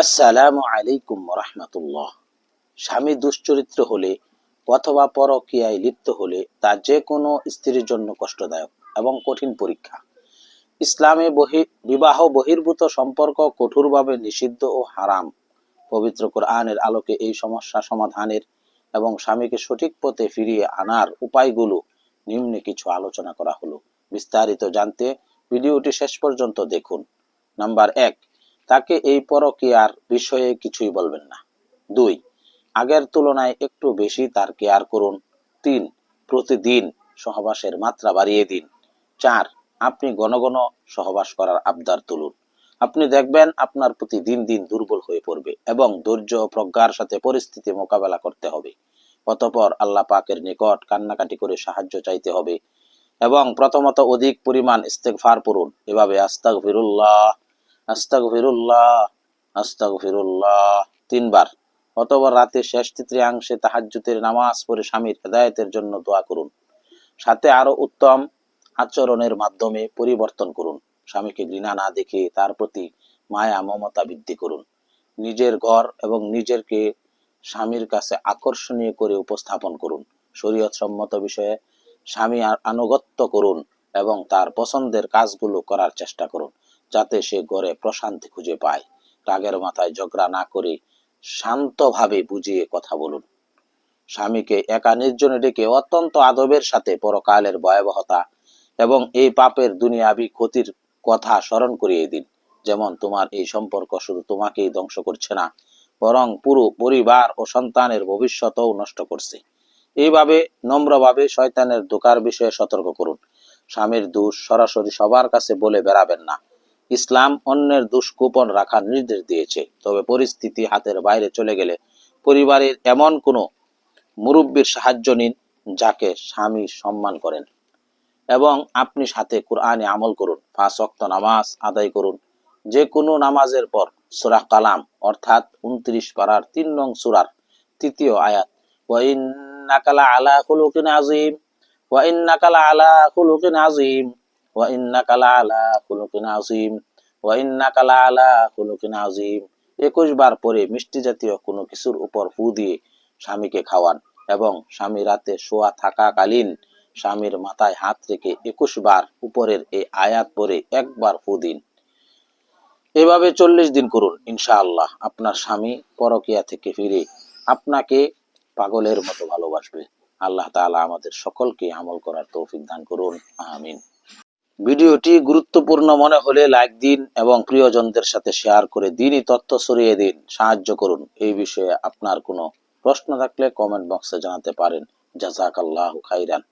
আসসালামু আলাইকুম রাহমাতুল্লাহ। স্বামী দুশ্চরিত্র হলে অথবা পরকীয়ায় লিপ্ত হলে তা যে কোনো স্ত্রীর জন্য কষ্টদায়ক এবং কঠিন পরীক্ষা। ইসলামে বিবাহ বহির্ভূত সম্পর্ক কঠোরভাবে নিষিদ্ধ ও হারাম। পবিত্র কোরআনের আলোকে এই সমস্যা সমাধানের এবং স্বামীকে সঠিক পথে ফিরিয়ে আনার উপায়গুলো নিম্নে কিছু আলোচনা করা হলো। বিস্তারিত জানতে ভিডিওটি শেষ পর্যন্ত দেখুন। নাম্বার 1, তাকে এই পরকীয়ার বিষয়ে কিছুই বলবেন না। 2, আগের তুলনায় একটু বেশি তার কেয়ার করুন। 3, প্রতিদিন সহবাসের মাত্রা বাড়িয়ে দিন। 4, আপনি ঘন ঘন সহবাস করার আবদার তুলুন। আপনি দেখবেন আপনার প্রতি দিন দিন দুর্বল হয়ে পড়বে এবং ধৈর্য ও প্রজ্ঞার সাথে পরিস্থিতি মোকাবেলা করতে হবে। অতঃপর আল্লাহ পাকের নিকট কান্নাকাটি করে সাহায্য চাইতে হবে এবং প্রথমত অধিক পরিমাণ ইস্তেগফার পড়ুন। এভাবে আস্তাগফিরুল্লাহ, আস্তাগফিরুল্লাহ, আস্তাগফিরুল্লাহ 3 বার। অতঃপর রাতে শেষ তৃতীয়াংশে তাহাজ্জুদের নামাজ পড়ে স্বামীর হেদায়েতের জন্য দোয়া করুন। সাথে আরো উত্তম আচরণের মাধ্যমে পরিবর্তন করুন। স্বামীকে ঘৃণা না দেখে তার প্রতি মায়া মমতা বৃদ্ধি করুন। নিজের ঘর এবং নিজেকে স্বামীর কাছে আকর্ষণীয় করে উপস্থাপন করুন। শরীয়ত সম্মত বিষয়ে স্বামী আনুগত্য করুন এবং তার পছন্দের কাজগুলো করার চেষ্টা করুন, যাতে সে ঘরে প্রশান্তি খুঁজে পায়। রাগের মাথায় ঝগড়া না করে শান্তভাবে বুঝিয়ে কথা বলুন। স্বামীকে একা নির্জনে ডেকে অত্যন্ত আদবের সাথে পরকালের ভয়াবহতা এবং এই পাপের দুনিয়াবি ক্ষতির কথা স্মরণ করিয়ে দিন। যেমন, তোমার এই সম্পর্ক শুধু তোমাকেই ধ্বংস করছে না, বরং পুরো পরিবার ও সন্তানের ভবিষ্যৎও নষ্ট করছে। এইভাবে নম্রভাবে শয়তানের ধোঁকার বিষয়ে সতর্ক করুন। স্বামীর দোষ সরাসরি সবার কাছে বলে বেড়াবেন না। ইসলাম অন্যের দোষ গোপন রাখার নির্দেশ দিয়েছে, তবে পরিস্থিতি হাতের বাইরে চলে গেলে পরিবারের এমন কোনো মুরব্বীর সাহায্য নিন যাকে স্বামী সম্মান করেন এবং আপনি সাথে কোরআনে আমল করুন। 5 ওয়াক্ত নামাজ আদায় করুন। যে কোনো নামাজের পর সূরা কালাম অর্থাৎ 29 পারার 3 নং সূরার 3য় আয়াত ওয়া ইন্নাকা লাআলা খুলুকিন আযীম, ওয়া ইন্নাকা লাআলা খুলুকিন আযীম, ওয়া ইন্নাকা লাআলা খুলুকিন আযীম, ওয়া ইন্নাকা লাআলা খুলুকিন আযীম 21 বার পরে মিষ্টি জাতীয় কোনো কিছুর উপর ফু দিয়ে স্বামীকে খাওয়ান এবং স্বামী রাতে শোয়া থাকাকালীন স্বামীর মাথায় হাত রেখে 21 বার উপরের এই আয়াত পরে একবার ফু দিন। এভাবে 40 দিন করুন। ইনশাআল্লাহ আপনার স্বামী পরকীয়া থেকে ফিরে আপনাকে পাগলের মতো ভালোবাসবে। আল্লাহ তাআলা আমাদের সকলকে আমল করার তৌফিক দান করুন, আমিন। ভিডিওটি গুরুত্বপূর্ণ মনে হলে লাইক দিন এবং প্রিয়জনদের সাথে শেয়ার করে দিনই তথ্য ছড়িয়ে দিন, সাহায্য করুন। এই বিষয়ে আপনার কোনো প্রশ্ন থাকলে কমেন্ট বক্সে জানাতে পারেন। জাযাকাল্লাহু খাইরান।